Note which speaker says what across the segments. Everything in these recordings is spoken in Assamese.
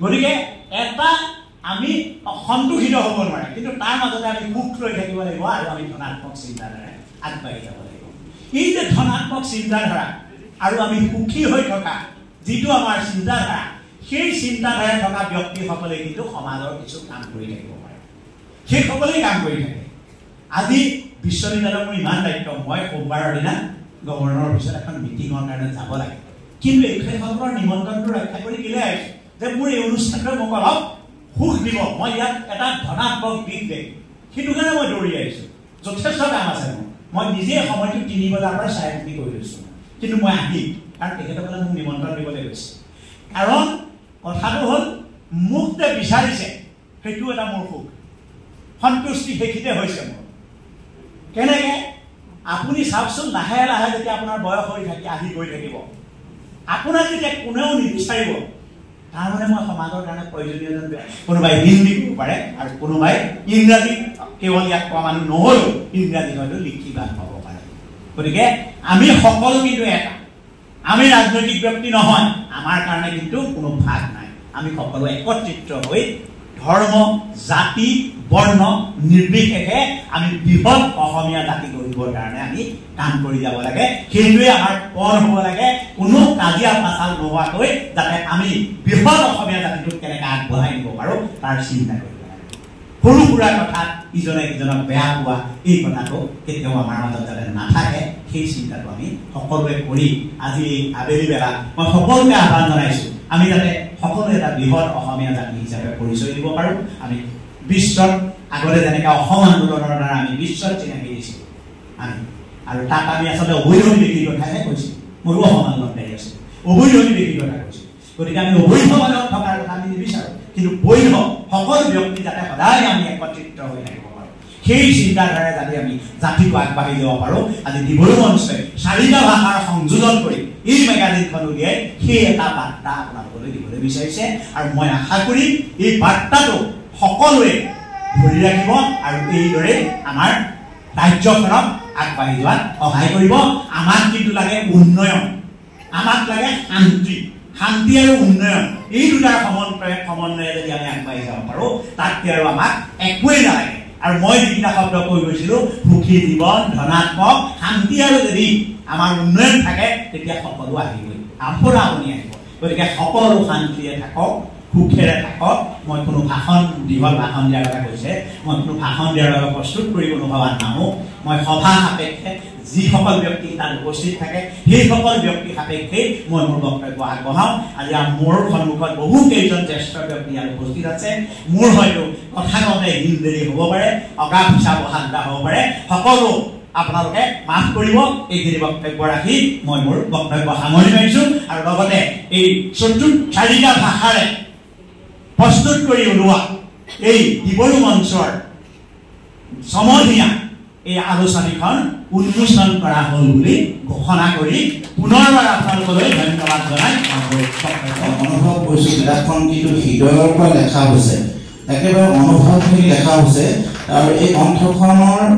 Speaker 1: গতিকে এটা আমি সন্তুষ্ট হ'ব নোৱাৰে, কিন্তু তাৰ মাজতে আমি সুখ লৈ থাকিব লাগিব আৰু আমি ধনাত্মক চিন্তাধাৰা আগবাঢ়ি যাব লাগিব। এই যে ধনাত্মক চিন্তাধাৰা আৰু আমি সুখী হৈ থকা যিটো আমাৰ চিন্তাধাৰা, সেই চিন্তাধাৰা থকা ব্যক্তিসকলে কিন্তু সমাজৰ কিছু কাম কৰি থাকিব পাৰে, সেইসকলেই কাম কৰি থাকে। আজি বিশ্ববিদ্যালয়ৰ মোৰ ইমান দায়িত্ব, মই সোমবাৰৰ দিনা গভৰ্ণৰৰ অফিচত এখন মিটিঙৰ কাৰণে যাব লাগে, কিন্তু এইসকলৰ নিমন্ত্ৰণটো ৰক্ষা কৰি কেলৈ আহিছোঁ যে মোৰ এই অনুষ্ঠানটোৱে মোক অলপ সুখ দিব, মই ইয়াত এটা ধনাত্মক দিশ দিম, সেইটো কাৰণে মই দৌৰি আহিছোঁ। যথেষ্ট কাম আছে মোৰ, মই নিজে সময়টো 3 বজাৰ পৰা 3:30 কৰি লৈছোঁ, কিন্তু মই আহিম কাৰণ তেখেতসকলে মোক নিমন্ত্ৰণ দিবলৈ গৈছে। কাৰণ কথাটো হ'ল মোক যে বিচাৰিছে সেইটো এটা মোৰ সুখ, সন্তুষ্টি সেইখিনিতে হৈছে মোৰ। কেনেকৈ আপুনি চাওকচোন, লাহে লাহে যেতিয়া আপোনাৰ বয়স হৈ আহি গৈ থাকিব, আপোনাক যেতিয়া কোনেও নিবিচাৰিব, তাৰমানে মই সমাজৰ কাৰণে প্ৰয়োজনীয় এজন, কোনোবাই হিন্দী ক'ব পাৰে আৰু কোনোবাই ইংৰাজী, কেৱল ইয়াত কোৱা মানুহ নহ'লেও ইংৰাজী হয়তো লিখিবান হ'ব পাৰে। গতিকে আমি সকলো কিন্তু এটা, আমি ৰাজনৈতিক ব্যক্তি নহয়, আমাৰ কাৰণে কিন্তু কোনো ভাগ নাই, আমি সকলো একত্ৰিত হৈ ধৰ্ম, জাতি, বৰ্ণ নিৰ্বিশেষে আমি বৃহৎ অসমীয়া জাতি গঢ়িবৰ কাৰণে আমি কাম কৰি যাব লাগে। সেইটোৱে আমাৰ পথ হ'ব লাগে, কোনো কাজিয়া পাচাল নোহোৱাকৈ যাতে আমি বৃহৎ অসমীয়া জাতিটোক কেনেকৈ আগবঢ়াই নিব পাৰোঁ তাৰ চিন্তা কৰিব লাগে। সৰু সুৰা কথাত ইজনে সিজনক বেয়া পোৱা, এই কথাটো কেতিয়াও আমাৰ মাজত যাতে নাথাকে, সেই চিন্তাটো আমি সকলোৱে কৰি আজি আবেলি বেলা মই সকলোকে আহ্বান জনাইছোঁ, আমি যাতে সকলোৱে এটা বৃহৎ অসমীয়া জাতি হিচাপে পৰিচয় দিব পাৰোঁ। আমি বিশ্বত আগতে যেনেকৈ অসম আন্দোলনৰ দ্বাৰা আমি বিশ্বত চিনাকি দিছিলোঁ আমি, আৰু তাত আমি আচলতে অবৈধ ব্যক্তিৰ কথাহে কৈছোঁ, মোৰো অসম আন্দোলনকাৰী আছিল, অবৈধ ব্যক্তিৰ কথা কৈছোঁ। গতিকে আমি অবৈধ মানুহক থকাৰ কথা আমি নিবিচাৰোঁ, কিন্তু বৈধ সকলো ব্যক্তি যাতে সদায় আমি একত্ৰিত হৈ থাকিব পাৰোঁ, সেই চিন্তাধাৰাৰে যাতে আমি জাতিটো আগবাঢ়ি যাব পাৰোঁ। আজি দিবৰো মঞ্চই 4টা ভাষাৰ সংযোজন কৰি এই মেগাজিনখন উলিয়াই সেই এটা বাৰ্তা আপোনালোকলৈ দিবলৈ বিচাৰিছে, আৰু মই আশা কৰিম এই বাৰ্তাটো সকলোৱে ধৰি ৰাখিব আৰু এইদৰে আমাৰ ৰাজ্যখনক আগবাঢ়ি যোৱাত সহায় কৰিব। আমাক কিন্তু লাগে উন্নয়ন, আমাক লাগে শান্তি, শান্তি আৰু উন্নয়ন, এই দুটাৰ সমন্বয়ে যদি আমি আগবাঢ়ি যাব পাৰোঁ, তাতকৈ আৰু আমাক একোৱেই নালাগে। আৰু মই যিকেইটা শব্দ কৈ গৈছিলোঁ, সুখী জীৱন, ধনাত্মক, শান্তি আৰু যদি আমাৰ উন্নয়ন থাকে, তেতিয়া সকলো আহিবই, আপোনা আপুনি আহিব। গতিকে সকলো শান্তিৰে থাকক, সুখেৰে থাকক। মই কোনো ভাষণ, দীঘল ভাষণ দিয়াৰ কথা কৈছে, মই কোনো ভাষণ দিয়াৰ বাবে প্ৰস্তুত কৰি কোনো সভাত নাহোঁ। মই সভা সাপেক্ষে যিসকল ব্যক্তি তাত উপস্থিত থাকে, সেইসকল ব্যক্তি সাপেক্ষেই মই মোৰ বক্তব্য আগবঢ়াওঁ। আজি মোৰ সন্মুখত বহু কেইজন জ্যেষ্ঠ ব্যক্তি ইয়াত উপস্থিত আছে, মোৰ হয়তো কথা কওঁতে হিল দেৰি হ'ব পাৰে, অগা পিছা বহাগা হ'ব পাৰে, সকলো আপোনালোকে মাফ কৰিব। এইখিনি বক্তব্য ৰাখি মই মোৰ বক্তব্য সামৰি মাৰিছোঁ, আৰু লগতে এই 4টা ভাষাৰে প্ৰস্তুত কৰি ওলোৱা এই দিবৰো মঞ্চৰ সমধীয়া এই আলোচনীখন উন্মোচন কৰা হ'ল বুলি ঘোষণা কৰি পুনৰবাৰ আপোনালোকলৈ ধন্যবাদ জনাই
Speaker 2: অনুভৱ কৰিছোঁ। কিতাপখন কিন্তু হৃদয়ৰ পৰা লেখা হৈছে, একেবাৰে অনুভৱখিনি লেখা হৈছে, আৰু এই গ্ৰন্থখনৰ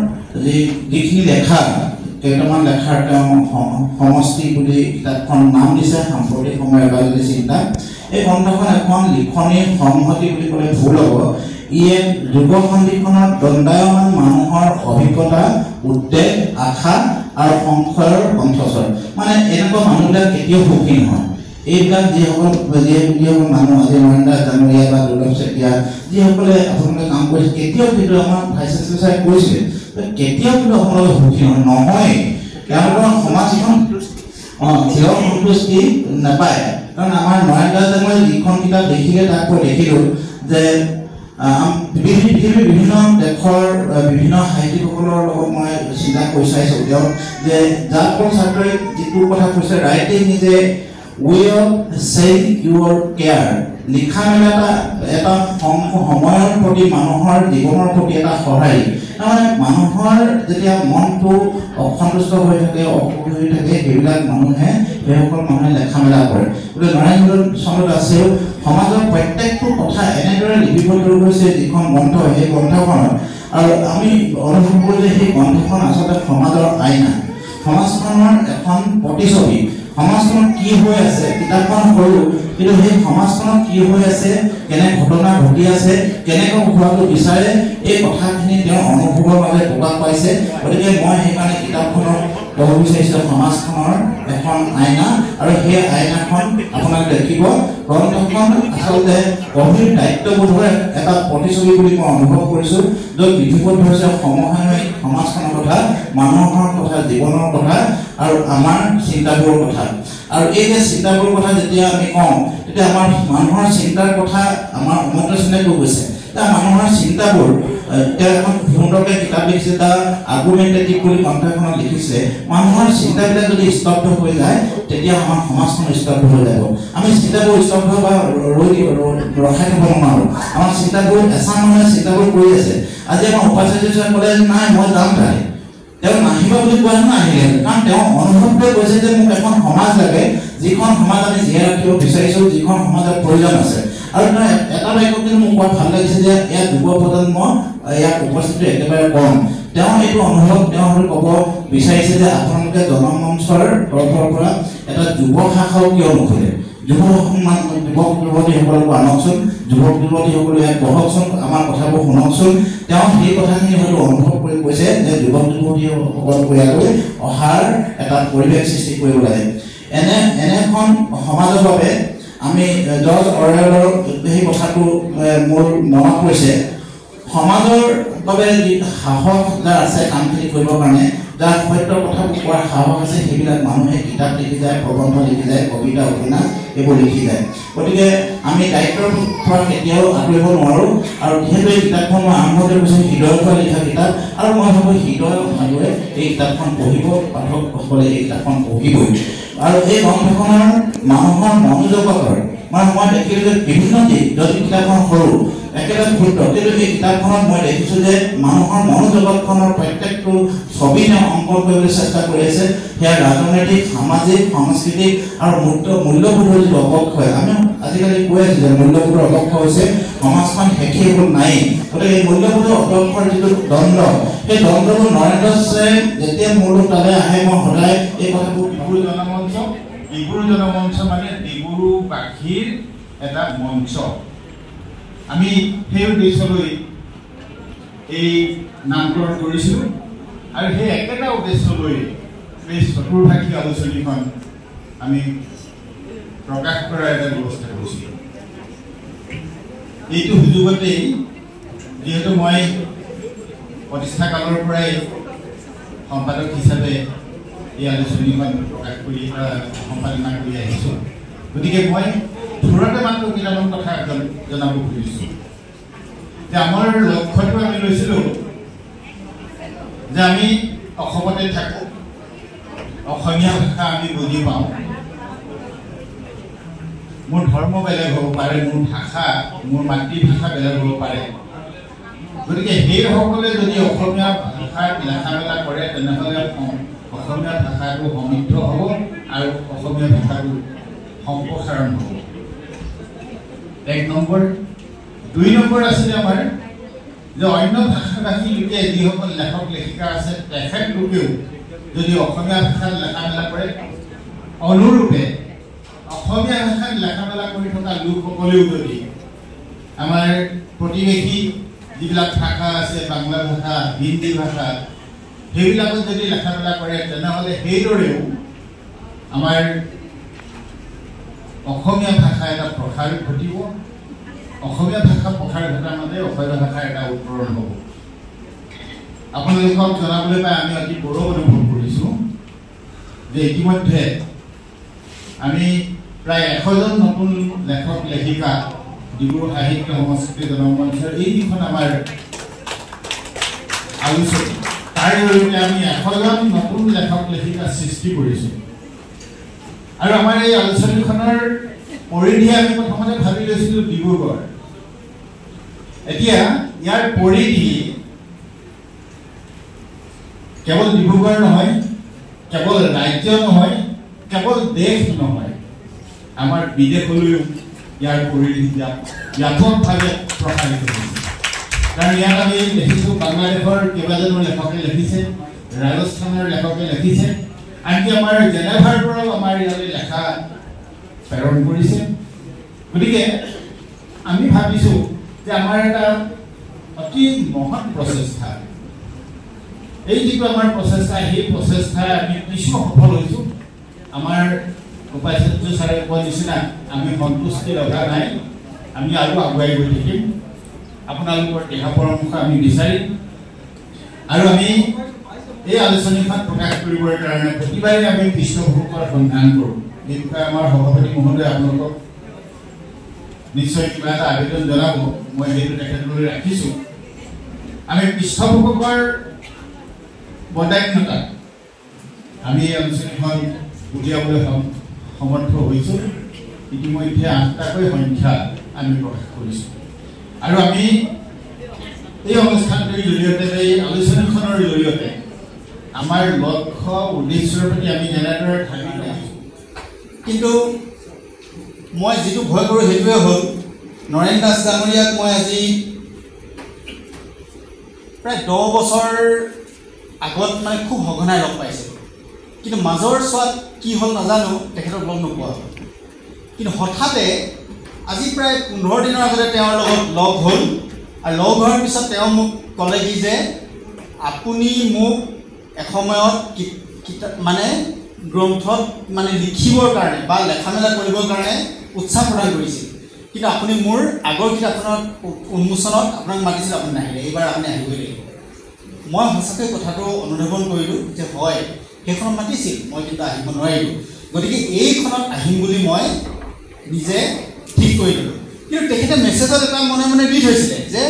Speaker 2: যিখিনি লেখা, কেইটামান লেখাৰ তেওঁ সমষ্টি বুলি কিতাপখন নাম দিছে, সাম্প্ৰতিক সময়ৰ এবাৰ চিন্তা। এই গ্ৰন্থখন এখন লিখনিৰ সংহতি বুলি ক'লে ভুল হ'ব। ই এক যুৱ সন্ধিখনত দণ্ডায়মান মানুহৰ অভিজ্ঞতা, উদ্বেগ, আশা আৰু সংশয়ৰ কণ্ঠস্বৰ। মানে এনেকুৱা মানুহবিলাক কেতিয়াও সুখী নহয়। এইবিলাক যিসকল মানুহ, আজি নৰেন্দ্ৰ জানুৰীয়া বা দুৰ্লভ চেতিয়া, যিসকলে আপোনালোকে কাম কৰিছে, কেতিয়াও কিন্তু আমাৰ ভাইচ চেঞ্চেলৰে কৈছিলে, কেতিয়াও কিন্তু আপোনালোকে সুখী নহয়। তেওঁলোকৰ সমাজখন চিৰ সন্তুষ্টি নাপায়। কাৰণ আমাৰ নৰেন্দ্ৰ জানুৰীয়া যিখন কিতাপ দেখিলে, তাক মই দেখিলোঁ যে পৃথিৱীৰ বিভিন্ন দেশৰ বিভিন্ন সাহিত্যিকসকলৰ লগত মই চিন্তা কৰি চাইছোঁ, তেওঁ যে জাপল ছাত্ৰই যিটো কথা কৈছে, writing is a way of saying your care. লিখা মেলা এটা সময়ৰ প্ৰতি, মানুহৰ জীৱনৰ প্ৰতি এটা সঁহাৰি। তাৰমানে মানুহৰ যেতিয়া মনটো অসন্তুষ্ট হৈ থাকে, অসুখী হৈ থাকে, সেইবিলাক সেইসকল মানুহে লেখা মেলা কৰে। গতিকে নৰেন্দ্ৰ চন্দ্ৰ দাসেও সমাজৰ প্ৰত্যেকটো কথা এনেদৰে লিপিবদ্ধ হৈছে যিখন গ্ৰন্থ, সেই গ্ৰন্থখনত। আৰু আমি অনুভৱ কৰোঁ যে সেই গ্ৰন্থখন আচলতে সমাজৰ আইনা, সমাজখনৰ এখন প্ৰতিচ্ছবি। সমাজখনত কি হৈ আছে কিতাপখন সৰু কিন্তু সেই সমাজখনত কি হৈ আছে কেনে ঘটনা ঘটি আছে কেনেকৈ হোৱাটো বিচাৰে এই কথাখিনি তেওঁ অনুভৱৰ বাবে প্ৰকাশ পাইছে গতিকে মই সেইকাৰণে কিতাপখনৰ ক'ব বিচাৰিছোঁ সমাজখনৰ এখন আইনা আৰু সেই আইনাখন আপোনাক দেখিব গ্ৰন্থখন আচলতে গভীৰ দায়িত্ববোধৰ এটা প্ৰতিচ্ছবি বুলি মই অনুভৱ কৰিছোঁ য'ত বিধিবদ্ধ হৈছে সমসাময়িক সমাজখনৰ কথা মানুহৰ কথা জীৱনৰ কথা আৰু আমাৰ চিন্তাবোৰৰ কথা আৰু এই যে চিন্তাবোৰৰ কথা যেতিয়া আমি কওঁ তেতিয়া আমাৰ মানুহৰ চিন্তাৰ কথা আমাৰ অমৰ্ত্য সেনে কৈ গৈছে মানুহৰ চিন্তাবোৰ তেওঁ এখন সুন্দৰকৈ কিতাপ লিখিছে এটা আৰ্গুমেণ্টেটিভ বুলি গ্ৰন্থখনত লিখিছে মানুহৰ চিন্তাবিলাক যদি স্তব্ধ হৈ যায় তেতিয়া আমাৰ সমাজখন স্তব্ধ হৈ যাব আমি চিন্তাবোৰ স্তব্ধ বা ৰখাই থ'ব নোৱাৰোঁ আমাৰ চিন্তাবোৰ এচাম মানুহে চিন্তাবোৰ কৰি আছে আজি আমাৰ উপাচাৰ্য ক'লে নাই মই যাম তাই তেওঁ নাহিব বুলি কোৱা নাহিলে কাৰণ তেওঁ অনুভৱ কৰি কৈছে যে মোক এখন সমাজ লাগে যিখন সমাজ আমি জীয়াই ৰাখিব বিচাৰিছোঁ যিখন সমাজৰ প্ৰয়োজন আছে আৰু এটা বাক্য কিন্তু মোক কোৱা ভাল লাগিছে যে ইয়াত যুৱ প্ৰজন্ম ইয়াত উপস্থিতি একেবাৰে কম তেওঁ এইটো অনুভৱ তেওঁ ক'ব বিচাৰিছে যে আপোনালোকে জনমঞ্চৰ তৰফৰ পৰা এটা যুৱ শাখাও কিয় নোখোলে যুৱক যুৱতীসকলকো আনকচোন যুৱক যুৱতীসকলে ইয়াত বহকচোন আমাৰ কথাবোৰ শুনকচোন তেওঁ সেই কথাখিনি হয়তো অনুভৱ কৰি কৈছে যে যুৱক যুৱতীসকলক ইয়ালৈ অহাৰ এটা পৰিৱেশ সৃষ্টি কৰিব লাগে এনেখন সমাজৰ বাবে আমি জৰ্জ অৰৱেলৰ সেই কথাটো মোৰ মনত পৰিছে সমাজৰ বাবে যি সাহস যাৰ আছে কামখিনি কৰিবৰ কাৰণে যাৰ সত্য কথাবোৰ কোৱাৰ সাহস আছে সেইবিলাক মানুহে কিতাপ লিখি যায় প্ৰবন্ধ লিখি যায় কবিতা উপন্যাস এইবোৰ লিখি যায় গতিকে আমি দায়িত্বৰ পৰা কেতিয়াও আঁতৰিব নোৱাৰোঁ আৰু যিহেতু এই কিতাপখন মই আৰম্ভতে কৈছোঁ হৃদয়ৰ পৰা লিখা কিতাপ আৰু মই ভাবোঁ হৃদয়ৰ মানুহে এই কিতাপখন পঢ়িব পাঠকসকলে এই কিতাপখন পঢ়িবই আৰু এই গ্ৰন্থখনৰ মানুহৰ মনোজগতৰ মানে মই দেখিলোঁ যে বিভিন্ন দিশ যদি কিতাপখন সৰু একেবাৰে ক্ষুদ্ৰ কিন্তু এই কিতাপখনত মই দেখিছোঁ যে মানুহৰ মনোজগতখনৰ প্ৰত্যেকটো ছবি তেওঁ অংকন কৰিবলৈ চেষ্টা কৰি আছে সেয়া ৰাজনৈতিক সামাজিক সাংস্কৃতিক আৰু মূল্যবোধৰ যিটো অৱক্ষয় আমি আজিকালি কৈ আছোঁ যে মূল্যবোধৰ অৱক্ষয় হৈছে সমাজখন শেষি এইবোৰ নাই গতিকে এই মূল্যবোধৰ অৱক্ষয়ৰ যিটো দ্বন্দ্ব সেই দ্বন্দ্ববোৰ নৰেন্দ্ৰ দাসে যেতিয়া মোৰ তালৈ আহে মই সদায় এই কথাবোৰ
Speaker 3: ডিব্ৰু জনমঞ্চ মানে ডিব্ৰুবাসীৰ এটা মঞ্চ আমি সেই উদ্দেশ্যলৈ এই নামকৰণ কৰিছিলোঁ আৰু সেই একেটা উদ্দেশ্যলৈ এই চতুৰ্ভাষী আলোচনীখন আমি প্ৰকাশ কৰাৰ এটা ব্যৱস্থা কৰিছিলোঁ এইটো সুযোগতেই যিহেতু মই প্ৰতিষ্ঠা কালৰ পৰাই সম্পাদক হিচাপে এই আলোচনীখন প্ৰকাশ কৰি সম্পাদনা কৰি আহিছোঁ গতিকে মই থোৰতে মাত্ৰ কেইটামান কথা জনাব খুজিছোঁ যে আমাৰ লক্ষ্যটো আমি লৈছিলোঁ যে আমি অসমতে থাকোঁ অসমীয়া ভাষা আমি বুজি পাওঁ মোৰ ধৰ্ম বেলেগ হ'ব পাৰে মোৰ ভাষা মোৰ মাতৃভাষা বেলেগ হ'ব পাৰে গতিকে সেইসকলে যদি অসমীয়া ভাষাত লেখা মেলা কৰে তেনেহ'লে অসমীয়া ভাষাটো সমৃদ্ধ হ'ব আৰু অসমীয়া ভাষাটো সম্প্ৰসাৰণ হ'ব এক নম্বৰ দুই নম্বৰ আছিলে আমাৰ যে অন্য ভাষাভাষী লোকে যিসকল লেখক লেখিকা আছে তেখেতলোকেও যদি অসমীয়া ভাষাত লেখা মেলা কৰে অনুৰূপে অসমীয়া ভাষাত লেখা মেলা কৰি থকা লোকসকলেও যদি আমাৰ প্ৰতিবেশী যিবিলাক ভাষা আছে বাংলা ভাষা হিন্দী ভাষা সেইবিলাকত যদি লেখা মেলা কৰে তেনেহ'লে সেইদৰেও আমাৰ অসমীয়া ভাষা এটা প্ৰসাৰ ঘটিব অসমীয়া ভাষা প্ৰসাৰ ঘটাৰ মাজে অসমীয়া ভাষাৰ এটা উত্তৰণ হ'ব আপোনালোকক জনাবলৈ পাই আমি অতি গৌৰৱ অনুভৱ কৰিছোঁ যে ইতিমধ্যে আমি প্ৰায় 100জন নতুন লেখক লেখিকা ডিব্ৰু সাহিত্য সংস্কৃতি জনমঞ্চৰ এই যিখন আমাৰ আলোচনী তাৰ জৰিয়তে আমি 100জন নতুন লেখক লেখিকা সৃষ্টি কৰিছোঁ আৰু আমাৰ এই আলোচনীখনৰ পৰিধি আমি প্ৰথমতে ভাবি লৈছিলোঁ ডিব্ৰুগড় এতিয়া ইয়াৰ পৰিধি কেৱল ডিব্ৰুগড় নহয় কেৱল ৰাজ্য নহয় কেৱল দেশ নহয় আমাৰ বিদেশলৈও ইয়াৰ পৰিধি ব্যাপকভাৱে প্ৰসাৰিত হৈছে কাৰণ ইয়াত আমি দেখিছোঁ বাংলাদেশৰ কেইবাজনো লেখকে লিখিছে ৰাজস্থানৰ লেখকে লিখিছে আনকি আমাৰ জেনেভাৰ পৰাও আমাৰ ইয়ালৈ লেখা প্ৰেৰণ কৰিছে। গতিকে আমি ভাবিছোঁ যে আমাৰ এটা অতি মহৎ প্ৰচেষ্টা, এই যিটো আমাৰ প্ৰচেষ্টা, সেই প্ৰচেষ্টাই আমি কিছু সফল হৈছোঁ। আমাৰ উপাচাৰ্য ছাৰে কোৱা নিচিনা আমি সন্তুষ্টি লগা নাই, আমি আৰু আগুৱাই গৈ থাকিম। আপোনালোকৰ দিহা পৰামৰ্শ আমি বিচাৰিম আৰু আমি এই আলোচনীখন প্ৰকাশ কৰিবৰ কাৰণে প্ৰতিবাৰে আমি পৃষ্ঠপোষকৰ সন্ধান কৰোঁ। এই বিষয়ে আমাৰ সভাপতি মহোদয় আপোনালোকক নিশ্চয় কিবা এটা আবেদন জনাব, মই সেইটো তেখেতলৈ ৰাখিছোঁ। আমি পৃষ্ঠপোষকৰ বদান্যতা আমি এই আলোচনীখন উলিয়াবলৈ সমৰ্থ হৈছোঁ। ইতিমধ্যে 8টাকৈ সংখ্যা আমি প্ৰকাশ কৰিছোঁ আৰু আমি এই অনুষ্ঠানটোৰ জৰিয়তে, এই আলোচনীখনৰ জৰিয়তে আমাৰ লক্ষ্য উদ্দেশ্যৰ প্ৰতি আমি যেনেদৰে থাকি আহিছোঁ।
Speaker 4: কিন্তু মই যিটো ভয় কৰোঁ সেইটোৱে হ'ল, নৰেন দাস ডাঙৰীয়াক মই আজি প্ৰায় 10 বছৰ আগত মানে খুব সঘনাই লগ পাইছিলোঁ, কিন্তু মাজৰ চোৱাত কি হ'ল নাজানো, তেখেতক লগ নোপোৱা হ'ল। কিন্তু হঠাতে আজি প্ৰায় 15 দিনৰ আগতে তেওঁৰ লগত লগ হ'ল আৰু লগ হোৱাৰ পিছত তেওঁ মোক ক'লে কি যে আপুনি মোক এসময়ত মানে গ্ৰন্থত মানে লিখিবৰ কাৰণে বা লেখা মেলা কৰিবৰ কাৰণে উৎসাহ প্ৰদান কৰিছিল, কিন্তু আপুনি মোৰ আগৰ কিতাপখনত উন্মোচনত আপোনাক মাতিছিল, আপুনি নাহিলে, এইবাৰ আপুনি আহিবই লাগিব। মই সঁচাকৈ কথাটো অনুধাৱন কৰিলোঁ যে হয়, সেইখনত মাতিছিল, মই কিন্তু আহিব নোৱাৰিলোঁ। গতিকে এইখনত আহিম বুলি মই নিজে ঠিক কৰি দিলোঁ। কিন্তু তেখেতে মেছেজত এটা মনে মনে দি থৈছিলে যে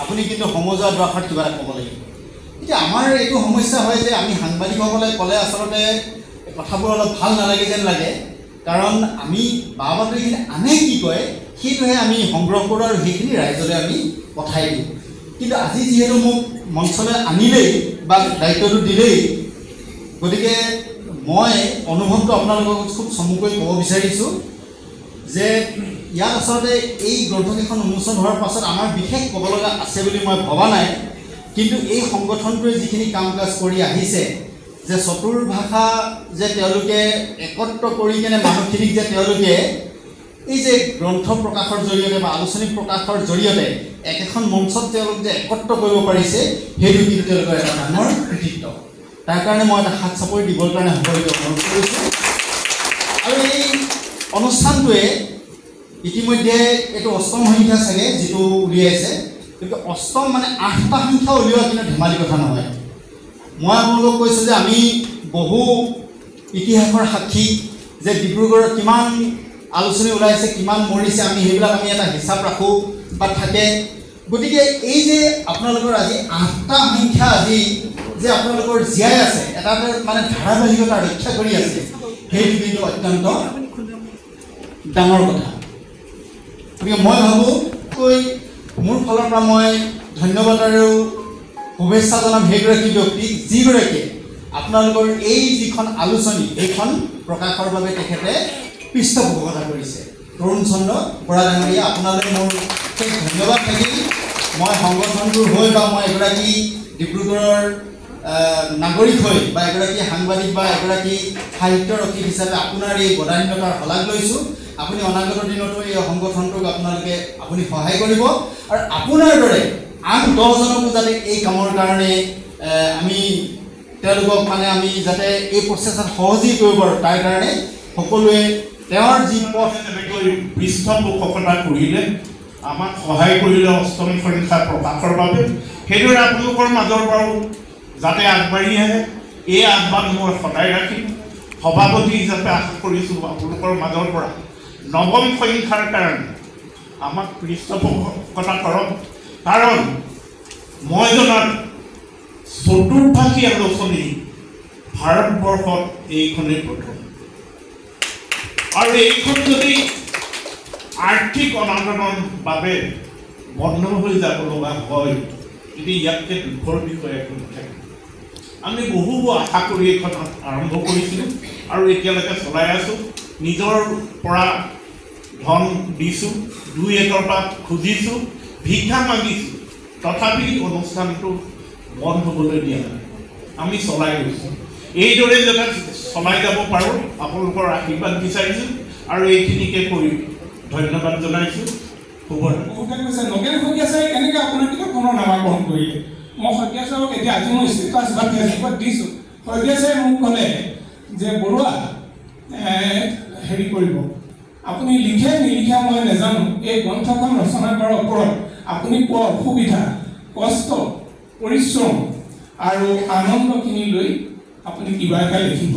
Speaker 4: আপুনি কিন্তু সমজুৱা দুআষাৰত কিবা এটা ক'ব লাগিব। এতিয়া আমাৰ এইটো সমস্যা হয় যে আমি সাংবাদিকসকলে ক'লে আচলতে কথাবোৰ অলপ ভাল নালাগে যেন লাগে, কাৰণ আমি বাতৰিখিনি আনে কি কয় সেইটোহে আমি সংগ্ৰহ কৰোঁ আৰু সেইখিনি ৰাইজলৈ আমি পঠাই দিওঁ। কিন্তু আজি যিহেতু মোক মঞ্চলৈ আনিলেই বা দায়িত্বটো দিলেই, গতিকে মই অনুভৱটো আপোনালোকক খুব চমুকৈ ক'ব বিচাৰিছোঁ যে ইয়াত আচলতে এই গ্ৰন্থকেইখন উন্মোচন হোৱাৰ পাছত আমাৰ বিশেষ ক'ব লগা আছে বুলি মই ভবা নাই। কিন্তু এই সংগঠনটোৱে যিখিনি কাম কাজ কৰি আহিছে, যে চতুৰ ভাষা যে তেওঁলোকে একত্ৰ কৰি কেনে মানুহখিনিক যে তেওঁলোকে এই যে গ্ৰন্থ প্ৰকাশৰ জৰিয়তে বা আলোচনী প্ৰকাশৰ জৰিয়তে একেখন মঞ্চত তেওঁলোক যে একত্ৰ কৰিব পাৰিছে, সেইটো কিন্তু তেওঁলোকৰ এটা ডাঙৰ কৃতিত্ব। তাৰ কাৰণে মই এটা হাত চাপৰি দিবৰ কাৰণে সকলোকে অনুৰোধ কৰিছোঁ। আৰু এই অনুষ্ঠানটোৱে ইতিমধ্যে এইটো 8ম সংখ্যা চাগে যিটো উলিয়াইছে, কিন্তু 8ম মানে 8টা সংখ্যা উলিওৱা কিন্তু ধেমালি কথা নহয়। মই আপোনালোকক কৈছোঁ যে আমি বহু ইতিহাসৰ সাক্ষী, যে ডিব্ৰুগড়ত কিমান আলোচনী ওলাইছে, কিমান মৰিছে, আমি সেইবিলাক আমি এটা হিচাপ ৰাখোঁ বা থাকে। গতিকে এই যে আপোনালোকৰ আজি 8টা সংখ্যা আজি যে আপোনালোকৰ জীয়াই আছে, এটা মানে ধাৰাবাহিকতা ৰক্ষা কৰি আছে, সেইটো কিন্তু অত্যন্ত ডাঙৰ কথা। গতিকে মই ভাবোঁ মোৰ ফালৰ পৰা মই ধন্যবাদ আৰু শুভেচ্ছা জনাম সেইগৰাকী ব্যক্তিক যিগৰাকীয়ে আপোনালোকৰ এই যিখন আলোচনী এইখন প্ৰকাশৰ বাবে তেখেতে পৃষ্ঠপোষকতা কৰিছে। তৰুণ চন্দ্ৰ বৰা ডাঙৰীয়া, আপোনালৈ মোৰ সেই ধন্যবাদ থাকিল। মই সংগঠনটোৰ হৈ বা মই এগৰাকী ডিব্ৰুগড়ৰ নাগৰিক হৈ বা এগৰাকী সাংবাদিক বা এগৰাকী সাহিত্য ৰক্ষী হিচাপে আপোনাৰ এই বদান্যতাৰ শলাগ লৈছোঁ। আপুনি অনাগত দিনতো এই সংগঠনটোক আপুনি সহায় কৰিব আৰু আপোনাৰ দৰে আন 10জনকো যাতে এই কামৰ কাৰণে আমি তেওঁলোকক মানে আমি যাতে এই প্ৰচেষ্টাত সহযোগী কৰিব পাৰোঁ, তাৰ কাৰণে সকলোৱে তেওঁৰ যি পথ
Speaker 5: পৃষ্ঠপোষকতা কৰিলে, আমাক সহায় কৰিলে 8ম সংখ্যা প্ৰকাশৰ বাবে, সেইদৰে আপোনালোকৰ মাজৰ পৰাও যাতে আগবাঢ়ি আহে, এই আহ্বান মই সদায় ৰাখিম। সভাপতি হিচাপে আশা কৰিছোঁ আপোনালোকৰ মাজৰ পৰা 9ম সংখ্যাৰ কাৰণে আমাক পৃষ্ঠপোষকতা কৰক, কাৰণ মই জনাত চতুৰ্ভাষী আলোচনী ভাৰতবৰ্ষত এইখনেই প্ৰথম। আৰু এইখন যদি আৰ্থিক অনাটনৰ বাবে বন্ধ হৈ যাব লগা হয়, তেতিয়া ইয়াতকৈ দুখৰ বিষয় একো নাথাকে। আমি বহু আশা কৰি এইখন আৰম্ভ কৰিছিলোঁ আৰু এতিয়ালৈকে চলাই আছোঁ। নিজৰ পৰা ধন দিছোঁ, 2-1 পৰা খুজিছোঁ, ভিক্ষা মাগিছোঁ, তথাপি অনুষ্ঠানটো বন্ধ হ'বলৈ দিয়া নাই, আমি চলাই গৈছোঁ। এইদৰে যাতে চলাই যাব পাৰোঁ আপোনালোকৰ আশীৰ্বাদ বিচাৰিছোঁ আৰু এইখিনিকে কৰি ধন্যবাদ জনাইছোঁ।
Speaker 6: নগেন শইকীয়া ছাৰে কেনেকৈ আপোনাৰ কিতাপখনৰ নামাকৰণ কৰিলে? মই শইকীয়া ছাৰক এতিয়া আজি মই ষ্টেটাছ বা ফেচবুকত দিছোঁ। শইকীয়া ছাৰে মোক ক'লে যে বৰুৱা হেৰি কৰিব, আপুনি লিখে নিলিখে মই নাজানো, এই গ্ৰন্থখন ৰচনা কৰাৰ ওপৰত আপুনি পোৱা অসুবিধা, কষ্ট, পৰিশ্ৰম আৰু আনন্দখিনি লৈ আপুনি কিবা এটা লিখিব।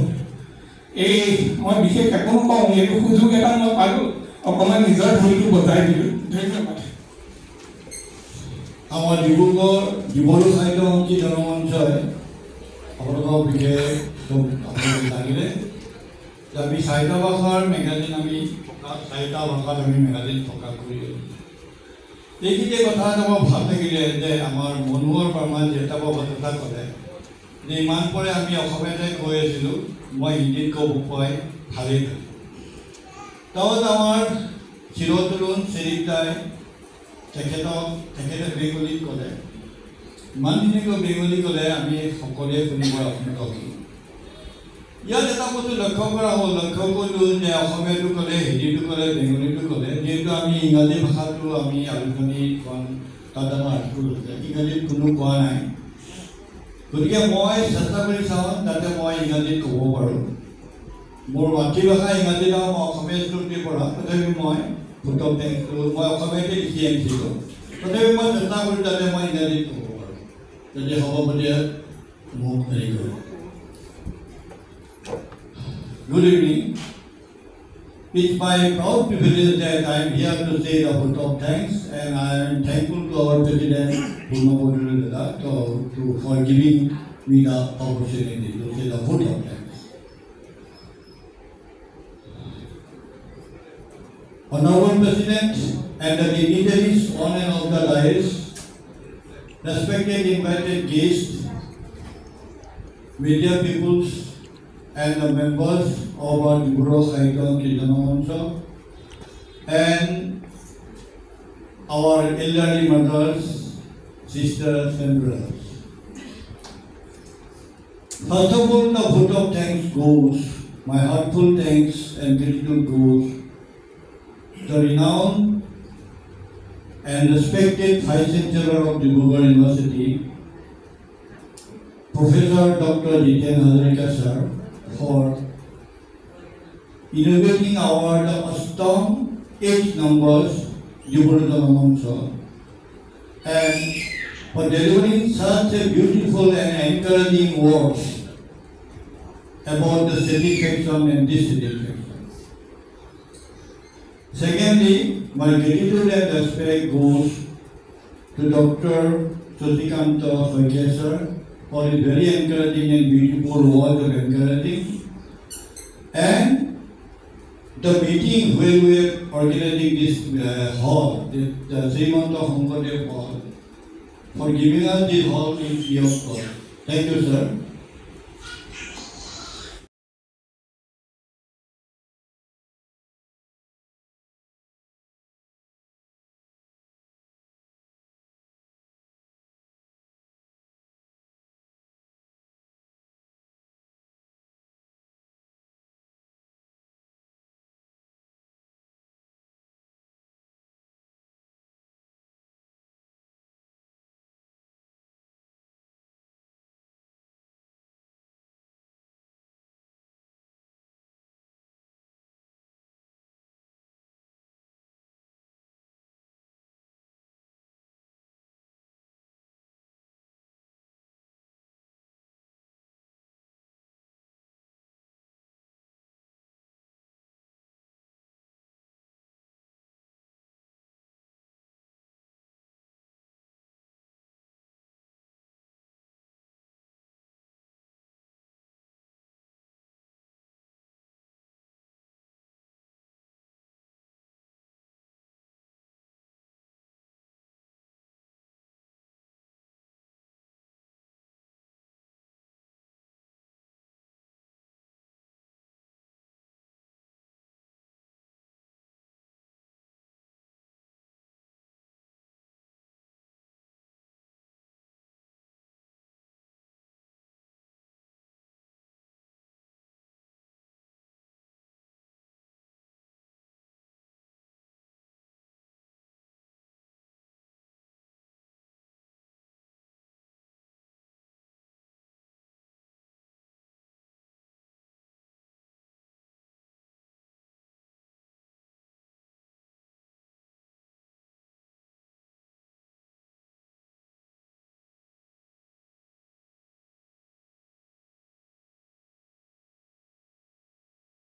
Speaker 6: এই মই বিশেষ একো নকওঁ, এইটো সুযোগ এটা মই পালোঁ, অকণমান নিজৰ ঢোলটো বজাই দিলোঁ। ধন্যবাদ।
Speaker 7: আমাৰ ডিব্ৰুগড় ডিব্ৰু সাহিত্য সমিতি জনমঞ্চই আপোনালোকক বিশেষ আপোনালোকে জানিলে যে আমি চাৰিটা ভাষাৰ মেগাজিন আমি চাৰিটা ভাষাত আমি মেগাজিন প্ৰকাশ কৰি এইখিনিতে কথা এটা মই ভাল লাগিলে যে আমাৰ মনোহৰ বৰ্মাই এটা কথা ক'লে যে ইমান পৰে আমি অসমীয়াতে কৈ আছিলোঁ, মই হিন্দীত ক'ব পাই ভালেই পালোঁ। তাত আমাৰ চিৰতৰুণ চেৰিকাই তেখেতে বেংগলীত ক'লে, ইমানখিনিকৈ বেংগলী ক'লে আমি সকলোৱে শুনিব অসমীয়া ক'লোঁ। ইয়াত এটা বস্তু লক্ষ্য কৰা হ'ল, লক্ষ্য কৰিলোঁ যে অসমীয়াটো ক'লে, হিন্দীটো ক'লে, বেংগলীটো ক'লে, যিহেতু আমি ইংৰাজী ভাষাটো আমি আলোচনীখন তাত আমাৰ আৰ্টিকল হৈছে, ইংৰাজীত কোনো কোৱা নাই। গতিকে মই চেষ্টা কৰি চাওঁ যাতে মই ইংৰাজীত ক'ব পাৰোঁ। মোৰ মাতৃভাষা ইংৰাজী নহয়, মই অসমীয়া স্কুলতে পঢ়া, তথাপি মই ফুটক টেংকটো মই অসমীয়াতে লিখি আনিছিলোঁ, তথাপি মই চেষ্টা কৰোঁ যাতে মই ইংৰাজীত ক'ব পাৰোঁ, যদি সভাপতিয়ে মোক হেৰি কৰে। Good evening. It's my proud privilege that I am here to say the vote of thanks, and I am thankful to our President Purno Bodhidara for giving me the opportunity to say the vote of thanks. Honorable President and the dignitaries on and off the dais, respected invited guests, media peoples, and the members of our Bureau Sahityam Janamancha, and our elderly mothers, sisters, and brothers. First of all, the vote of thanks goes, my heartful thanks and gratitude goes to the renowned and respected Vice Chancellor of Dibrugarh University, Professor Dr. Jiten Hazarika sir, for inaugurating our Astam 8 numbers Dibrugarh Janamancha, and for delivering such a beautiful and encouraging words about the satisfaction and dissatisfaction. Secondly, my gratitude and respect goes to Dr. Sasikanta Shaikia sir for his very encouraging and beautiful words of encouraging, and the meeting where we are organizing this hall, the Srimanta Honkadev Hall, for giving us this hall in free of cost. Thank you, sir.